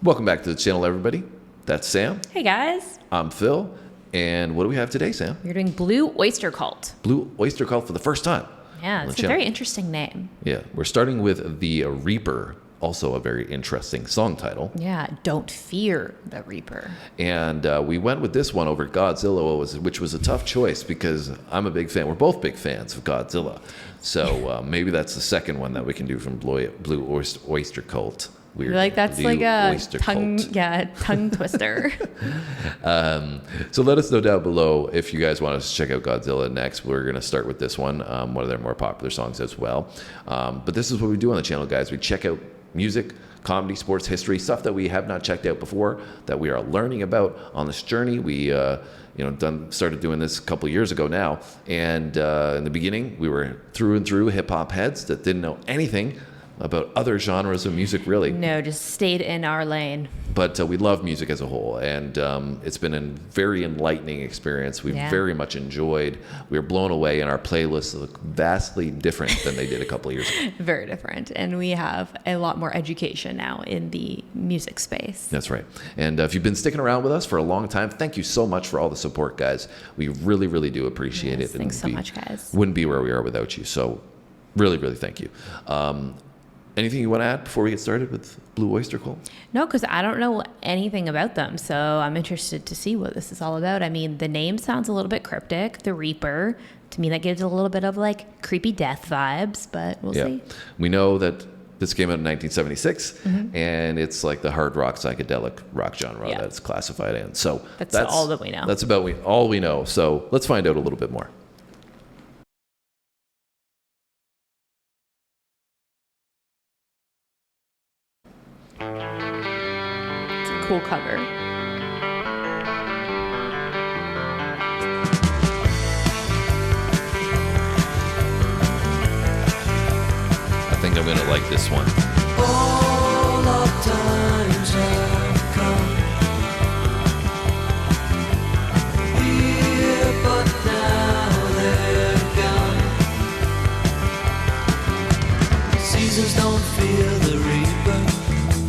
Welcome back to the channel, everybody. That's Sam. Hey guys. I'm Phil. And what do we have today, Sam? We're doing Blue Oyster Cult. Blue Oyster Cult for the first time. Yeah, it's a very interesting name. Yeah, we're starting with The Reaper, also a very interesting song title. Yeah, Don't Fear the Reaper. And we went with this one over Godzilla, which was a tough choice because I'm a big fan. We're both big fans of Godzilla. So maybe that's the second one that we can do from Blue Oyster Cult. Weird. Like that's like a tongue twister. So let us know down below if you guys want us to check out Godzilla next. We're going to start with this one of their more popular songs as well. But this is what we do on the channel, guys. We check out music, comedy, sports, history, stuff that we have not checked out before, that we are learning about on this journey. We started doing this a couple of years ago now. And in the beginning, we were through and through hip-hop heads that didn't know anything about other genres of music, really. No, just stayed in our lane. But we love music as a whole, and it's been a very enlightening experience. We've very much enjoyed. We were blown away, and our playlists look vastly different than they did a couple of years ago. Very different, and we have a lot more education now in the music space. That's right. And if you've been sticking around with us for a long time, thank you so much for all the support, guys. We really, really do appreciate it. Thanks so much, guys. Wouldn't be where we are without you, so really, really thank you. Anything you want to add before we get started with Blue Oyster Cult? No, because I don't know anything about them, so I'm interested to see what this is all about. I mean, the name sounds a little bit cryptic, The Reaper. To me, that gives a little bit of like creepy death vibes, but we'll see. We know that this came out in 1976, and it's like the hard rock, psychedelic rock genre that it's classified in. So that's all that we know. That's about all we know. So let's find out a little bit more. Cool cover. I think I'm gonna like this one. All our times have come here, but now they're gone. Seasons don't fear the reaper,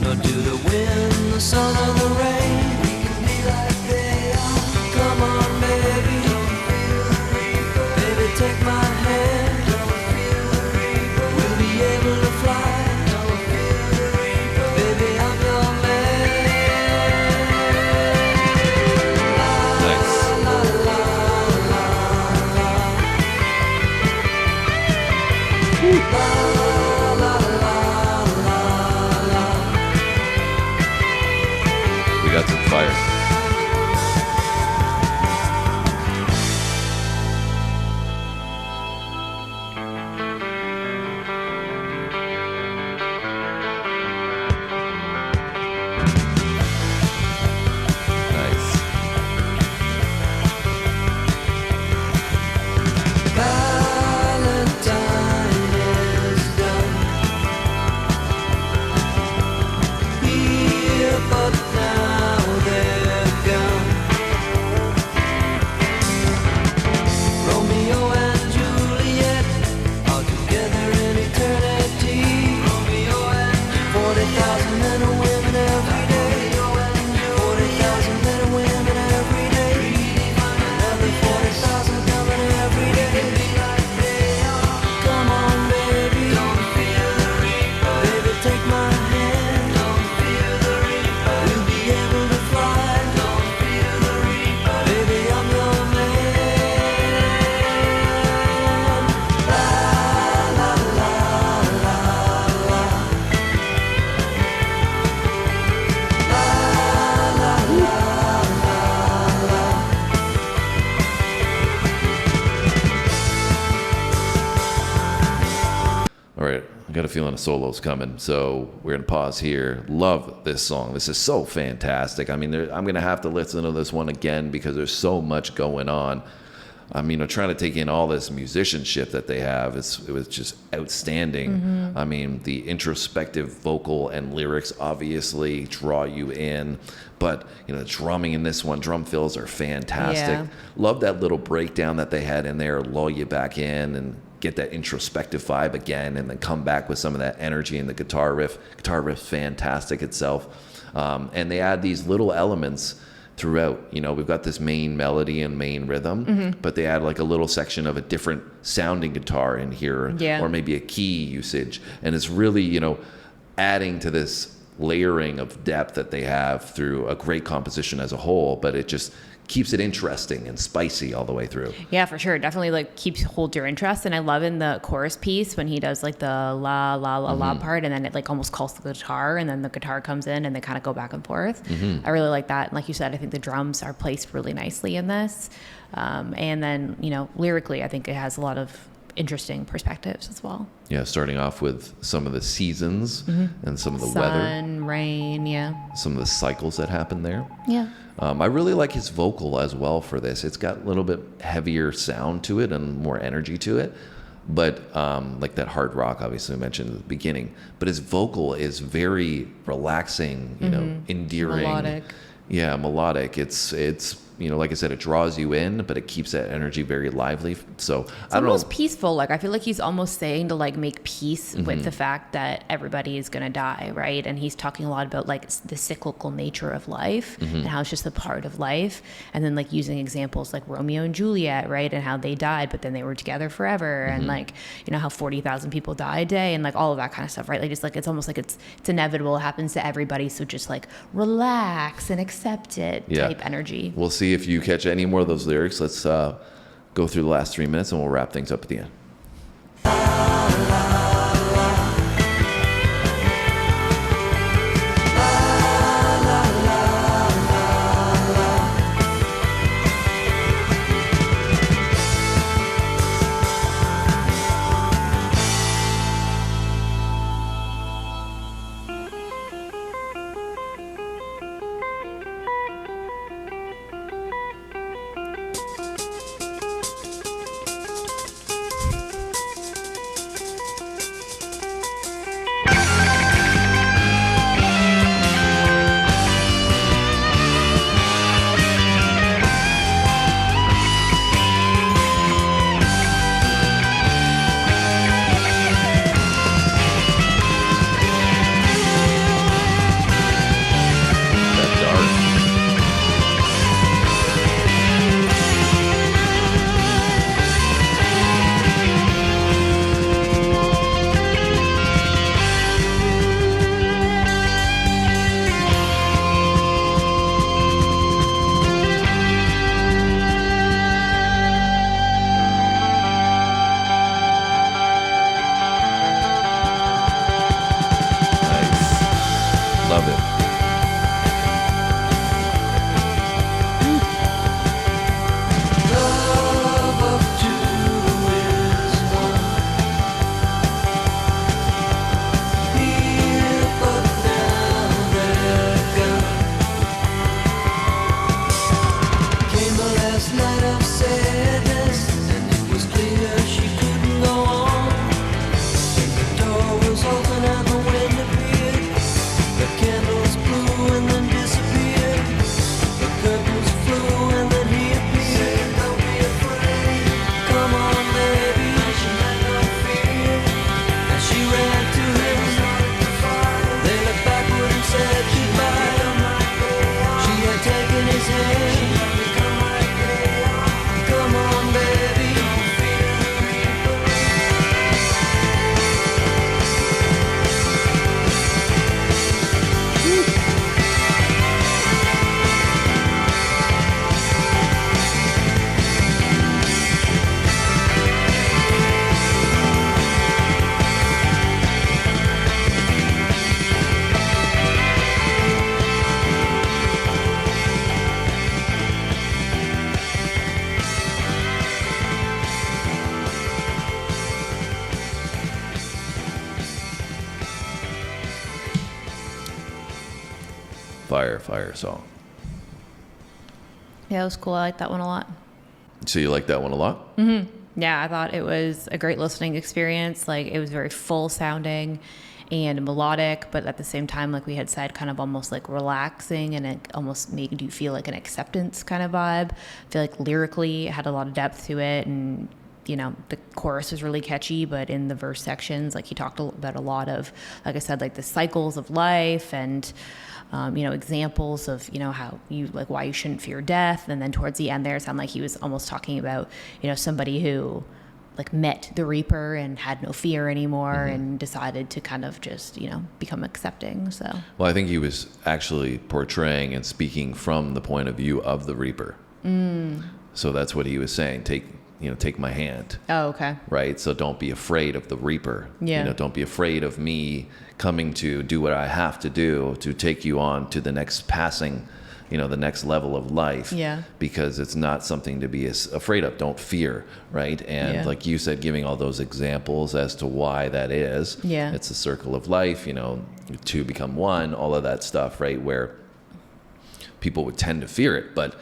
nor do the wind, the sun, or the rain. We can be like they are. Come on, baby, don't feel the reaper. Baby, take my hand, don't feel the reaper. We'll be able to fly, don't feel the reaper. Baby, I'm your man. Nice. La, la, la, la. La, la, la, la. We got some fire. Nice. Valentine is done here, but now they're gone. Romeo and Juliet are together in eternity. Romeo and 40,000 men and women every day. 40,000 men and women every day. Another 40,000 coming every day. Come on, baby, don't fear the reaper. Baby, take my hand, don't fear the reaper. We'll be able to fly, don't fear the reaper. Baby, I'm your man. La la la la la. La la la la la. All right, I got a feeling a solo's coming, so we're gonna pause here. Love this song. This is so fantastic. I mean, I'm gonna have to listen to this one again because there's so much going on. I mean, I'm trying to take in all this musicianship that they have. It was just outstanding. I mean, the introspective vocal and lyrics obviously draw you in, but the drumming in this one, drum fills are fantastic. Yeah. Love that little breakdown that they had in there, lull you back in, and get that introspective vibe again, and then come back with some of that energy in the guitar riff. Guitar riff's fantastic itself. And they add these little elements throughout. You know, we've got this main melody and main rhythm, but they add like a little section of a different sounding guitar in here, or maybe a key usage. And it's really, you know, adding to this layering of depth that they have through a great composition as a whole, but it just keeps it interesting and spicy all the way through. Yeah, for sure. Definitely like holds your interest. And I love in the chorus piece when he does like the la la la la part, and then it like almost calls the guitar, and then the guitar comes in and they kind of go back and forth. I really like that. And like you said, I think the drums are placed really nicely in this. And then, you know, lyrically, I think it has a lot of interesting perspectives as well. Yeah, starting off with some of the seasons and some of the weather. Sun, rain, some of the cycles that happen there. Yeah. I really like his vocal as well for this. It's got a little bit heavier sound to it and more energy to it. But like that hard rock, obviously I mentioned at the beginning. But his vocal is very relaxing, you know, endearing. Melodic. Yeah, melodic. It's you know, like I said, it draws you in, but it keeps that energy very lively. So It's almost peaceful. Like I feel like he's almost saying to like make peace with the fact that everybody is going to die, right? And he's talking a lot about like the cyclical nature of life and how it's just a part of life. And then like using examples like Romeo and Juliet, right? And how they died, but then they were together forever. And like, you know, how 40,000 people die a day and like all of that kind of stuff, right? Like it's almost like it's inevitable. It happens to everybody. So just like relax and accept it type energy. We'll see if you catch any more of those lyrics. Let's go through the last 3 minutes and we'll wrap things up at the end. Fire song. Yeah, it was cool. I like that one a lot. So you like that one a lot? Yeah, I thought it was a great listening experience. Like it was very full sounding and melodic, but at the same time, like we had said, kind of almost like relaxing, and it almost made you feel like an acceptance kind of vibe. I feel like lyrically it had a lot of depth to it, and the chorus was really catchy, but in the verse sections, like he talked about a lot of, like I said, like the cycles of life and, examples of, how you, like why you shouldn't fear death. And then towards the end there, it sounded like he was almost talking about, somebody who like met the Reaper and had no fear anymore and decided to kind of just, become accepting. So, well, I think he was actually portraying and speaking from the point of view of the Reaper. So that's what he was saying. Take my hand. Oh, okay. Right. So don't be afraid of the Reaper. Yeah. Don't be afraid of me coming to do what I have to do to take you on to the next passing, the next level of life. Yeah. Because it's not something to be afraid of. Don't fear. Right. And like you said, giving all those examples as to why that is. Yeah. It's a circle of life, two become one, all of that stuff, right? Where people would tend to fear it. But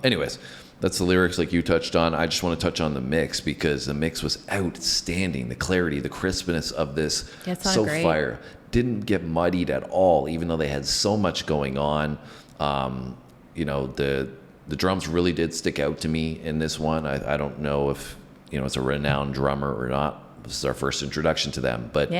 anyways, that's the lyrics like you touched on. I just want to touch on the mix because the mix was outstanding. The clarity, the crispness of this, so great. fire. Didn't get muddied at all, even though they had so much going on. The drums really did stick out to me in this one. I don't know if, it's a renowned drummer or not. This is our first introduction to them, but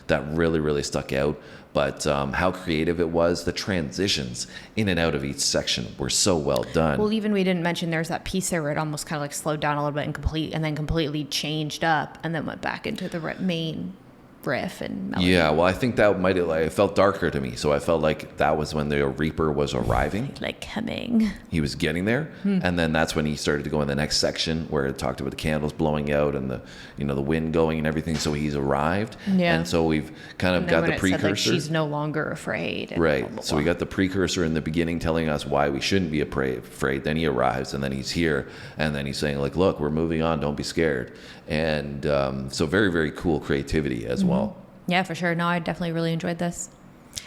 that really, really stuck out. But how creative it was, the transitions in and out of each section were so well done. Well, even we didn't mention there's that piece there where it almost kind of like slowed down a little bit and then completely changed up and then went back into the main riff and melody. Yeah, well, I think that might have, it felt darker to me. So I felt like that was when the Reaper was arriving. Like coming. He was getting there. And then that's when he started to go in the next section where it talked about the candles blowing out and the, the wind going and everything. So he's arrived. Yeah. And so we've kind of got the precursor. Said, like, she's no longer afraid. Right. Blah, blah, blah. So we got the precursor in the beginning telling us why we shouldn't be afraid. Then he arrives and then he's here. And then he's saying like, look, we're moving on. Don't be scared. And so very, very cool creativity as well. Yeah, for sure. No, I definitely really enjoyed this.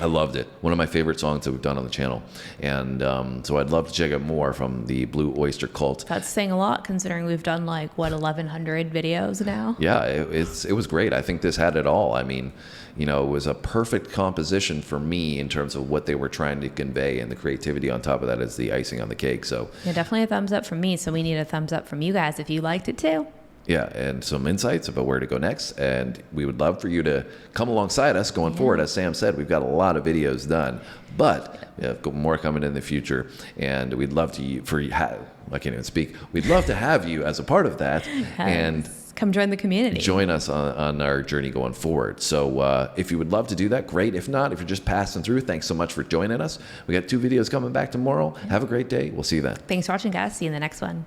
I loved it. One of my favorite songs that we've done on the channel. And so I'd love to check out more from the Blue Oyster Cult. That's saying a lot considering we've done 1,100 videos now. Yeah, it was great. I think this had it all. I mean, it was a perfect composition for me in terms of what they were trying to convey, and the creativity on top of that is the icing on the cake. So yeah, definitely a thumbs up from me. So we need a thumbs up from you guys if you liked it too. Yeah, and some insights about where to go next. And we would love for you to come alongside us going forward. As Sam said, we've got a lot of videos done, but we have more coming in the future. And we'd love to, I can't even speak. We'd love to have you as a part of that. And come join the community. Join us on our journey going forward. So if you would love to do that, great. If not, if you're just passing through, thanks so much for joining us. We got 2 videos coming back tomorrow. Have a great day. We'll see you then. Thanks for watching, guys. See you in the next one.